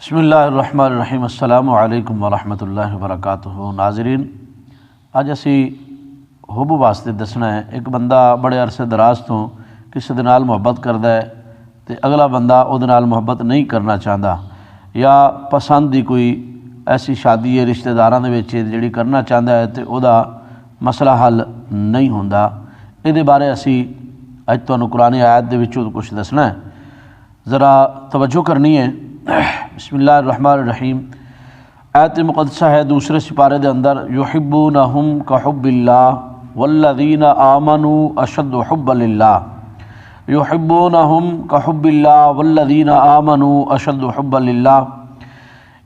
بسم اللہ الرحمن الرحیم۔ السلام علیکم ورحمۃ اللہ وبرکاتہ۔ ناظرین، اج اسی حب واسطے دسنا ہے۔ ایک بندہ بڑے عرصے دراز تو کسی دے نال محبت کردا ہے تے اگلا بندہ او دے نال محبت نہیں کرنا چاہتا، یا پسند دی کوئی ایسی شادی ہے رشتہ داراں دے وچ جڑی کرنا چاہتا ہے تے او دا مسئلہ حل نہیں ہوندا۔ اے دے بارے اسی اج تانوں قرآن آیت دے وچوں کچھ دسنا ہے، ذرا توجہ کرنی ہے۔ بسم اللہ الرحمن الرحیم۔ آیت مقدسہ ہے دوسرے سپارے دے اندر، یحبونہم کحب اللہ والذین آمنوا اشد حبا للہ۔ یحبونہم کحب اللہ والذین آمنوا اشد حبا للہ۔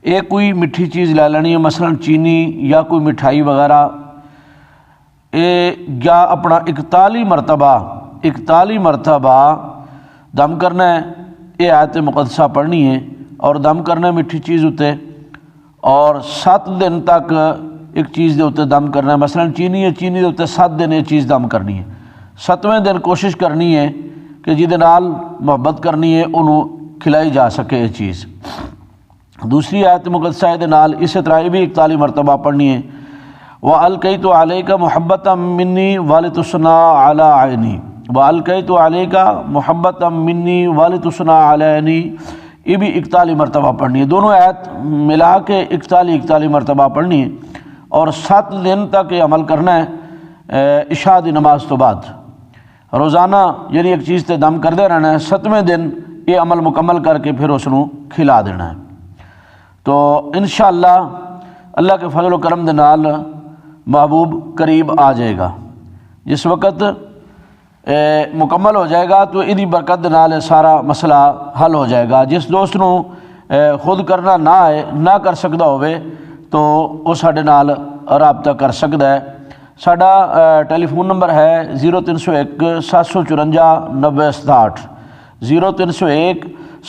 ایک کوئی میٹھی چیز لے لینی ہے، مثلا چینی یا کوئی مٹھائی وغیرہ، یا اپنا 41 مرتبہ دم کرنا ہے۔ یہ آیت مقدسہ پڑھنی ہے اور دم کرنا ہے میٹھی چیز ہوتے، اور 7 دن تک ایک چیز دے ہوتے دم کرنا ہے۔ مثلا چینی ہے، چینی دے ہوتے 7 دن یہ چیز دم کرنی ہے۔ 7ویں دن کوشش کرنی ہے کہ جہدے نال محبت کرنی ہے انہوں کھلائی جا سکے یہ چیز۔ دوسری آیت مقدسہ دے نال اسی طرح یہ بھی 41 مرتبہ پڑھنی ہے۔ وَأَلْقَيْتُ عَلَيْكَ مُحَبَّةً مِّنِّي وَلِتُصْنَعَ عَلَىٰ عَيْنِي۔ وَأَلْقَيْتُ عَلَيْكَ مُحَبَّةً مِّنِّي وَلِتُصْنَعَ عَلَىٰ عَيْنِي، یہ بھی 41 مرتبہ پڑھنی ہے۔ دونوں آیت ملا کے 41 مرتبہ پڑھنی ہے، اور 7 دن تک یہ عمل کرنا ہے عشاء دی نماز تو بعد۔ روزانہ یعنی ایک چیز تے دم کردے رہنا ہے، 7ویں دن یہ عمل مکمل کر کے پھر اس نوں کھلا دینا ہے۔ تو انشاءاللہ اللہ کے فضل و کرم دے نال محبوب قریب آ جائے گا۔ جس وقت مکمل ہو جائے گا تو ادی برکت دے نال سارا مسئلہ حل ہو جائے گا۔ جس دوست نوں خود کرنا نہ آئے، نہ کر سکتا ہوئے، تو وہ ساڈے نال رابطہ کر سکتا ہے۔ ساڈا ٹیلی فون نمبر ہے 0301 754 9067، 0301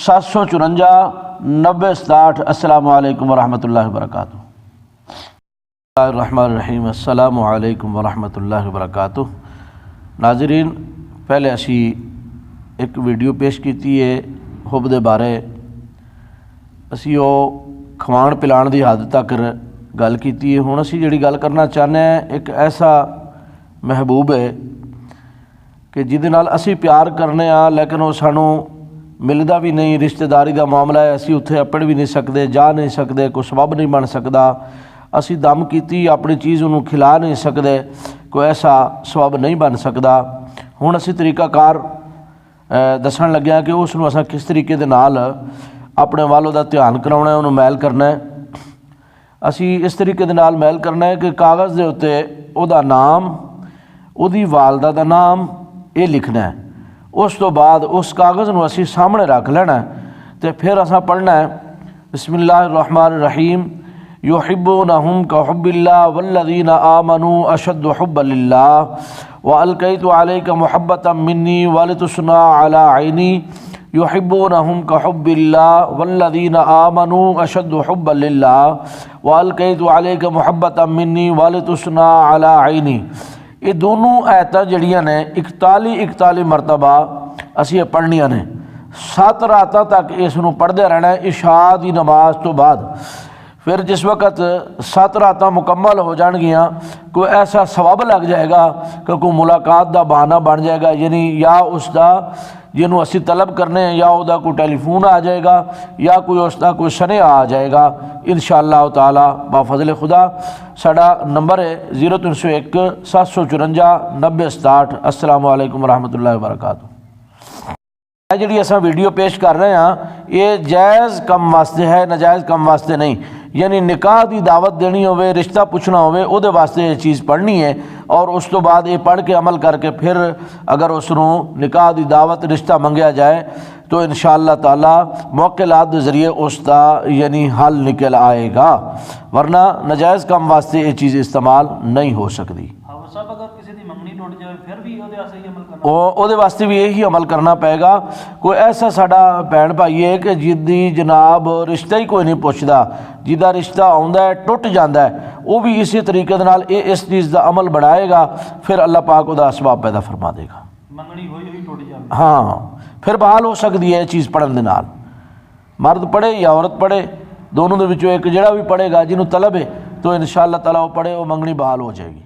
754 9067۔ السلام علیکم ورحمۃ اللہ وبرکاتہ۔ بسم اللہ الرحمن الرحیم۔ السلام علیکم ورحمۃ اللہ وبرکاتہ۔ ناظرین، پہلے اسی ایک ویڈیو پیش کیتی ہے حب دے بارے۔ اسی وہ کھوان پلان دی حد تک گل کیتی ہے۔ ہن اسی جڑی گل کرنا چاہنے ہیں، ایک ایسا محبوب ہے کہ جہدے نال اسی پیار کرنے ہاں، لیکن وہ سانوں ملدا بھی نہیں۔ رشتہ داری دا معاملہ ہے، اسی اتھے اپڑ بھی نہیں سکتے، جا نہیں سکتے، کوئی سبب نہیں بن سکتا۔ اسی دم کیتی اپنی چیز انہوں کھلا نہیں سکتے، کوئی ایسا سبب نہیں بن سکتا۔ ہن اسی طریقہ کار دسن لگے کہ اس نوں اساں کس طریقے دے نال اپنے والوں دا دھیان کراؤنا ہے، انہوں میل کرنا ہے۔ اسی اس طریقے دے نال میل کرنا ہے کہ کاغذ دے اتے او دا نام، او دی والدہ دا نام یہ لکھنا ہے۔ اس تو بعد اس کاغذ نوں اسی سامنے رکھ لینا ہے، تے پھر اساں پڑھنا ہے بسم اللہ الرحمن الرحیم۔ یحبونہم کحب اللہ والذین آمنوا اشد حبا للہ۔ وَأَلْقَيْتُ عَلَيْكَ مُحَبَّةً مِّنِّي وَلِتُصْنَعَ عَلَىٰ عَيْنِي۔ یحبونہم کحب اللہ والذین آمنوا اشد حبا للہ۔ وَأَلْقَيْتُ عَلَيْكَ مُحَبَّةً مِّنِّي وَلِتُصْنَعَ عَلَىٰ عَيْنِي۔ یہ دونوں آیتاں جڑیاں نے 41 مرتبہ اسی پڑھنیاں نے۔ 7 راتاں تک اس نوں پڑھدے رہنا ہے عشاء دی نماز تو بعد۔ پھر جس وقت 7 راتاں مکمل ہو جان گیاں، کوئی ایسا ثواب لگ جائے گا کہ کوئی ملاقات دا بہانہ بن جائے گا، یعنی یا اس دا جنہوں اسی طلب کرنے ہیں، یا او دا کوئی ٹیلی فون آ جائے گا، یا کوئی اس دا کوئی سنے آ جائے گا انشاءاللہ تعالی بفضل خدا۔ ساڈا نمبر ہے 0301 754 9067۔ السلام علیکم ورحمۃ اللہ وبرکاتہ۔ جڑی اساں ویڈیو پیش کر رہے ہیں یہ جائز کم واسطے ہے، ناجائز کم واسطے نہیں۔ یعنی نکاح دی دعوت دینی ہوئے، رشتہ پوچھنا ہوئے، او دے واسطے یہ چیز پڑھنی ہے، اور اس تو بعد یہ پڑھ کے عمل کر کے پھر اگر اس نوں نکاح دی دعوت رشتہ منگیا جائے تو انشاءاللہ تعالی موکلات دے ذریعے اس دا یعنی حل نکل آئے گا، ورنہ ناجائز کم واسطے یہ چیز استعمال نہیں ہو سکتی۔ او دے واسطے بھی یہی عمل کرنا پائے گا۔ کوئی ایسا ساڈا بھین بھائی ہے کہ جدی جناب رشتہ ہی کوئی نہیں پوچھدا، جدا رشتہ آندا ہے ٹوٹ جاندا ہے، وہ بھی اسی طریقے نال اس چیز دا عمل بڑھائے گا، پھر اللہ پاک دا اسباب پیدا فرما دے گا۔ منگنی ہوئی ٹوٹ جاندی، ہاں پھر بحال ہو سکتی ہے یہ چیز پڑھن دے نال۔ مرد پڑھے یا عورت پڑھے، دونوں دے وچوں ایک جڑا بھی پڑھے گا جنہوں طلب ہے تو انشاءاللہ تعالیٰ وہ پڑھے، وہ منگنی بحال ہو جائے گی۔